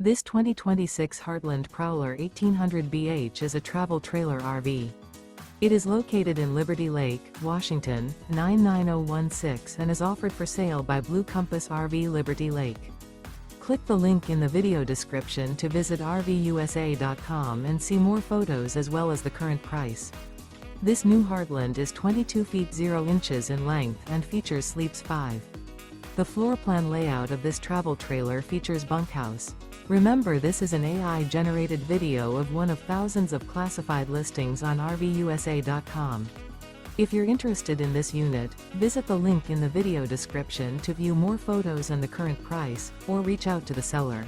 This 2026 Heartland Prowler 1800BH is a travel trailer RV. It is located in Liberty Lake, Washington, 99016 and is offered for sale by Blue Compass RV Liberty Lake. Click the link in the video description to visit RVUSA.com and see more photos as well as the current price. This new Heartland is 22 feet 0 inches in length and features sleeps 5. The floor plan layout of this travel trailer features bunkhouse. Remember, this is an AI-generated video of one of thousands of classified listings on RVUSA.com. If you're interested in this unit, visit the link in the video description to view more photos and the current price, or reach out to the seller.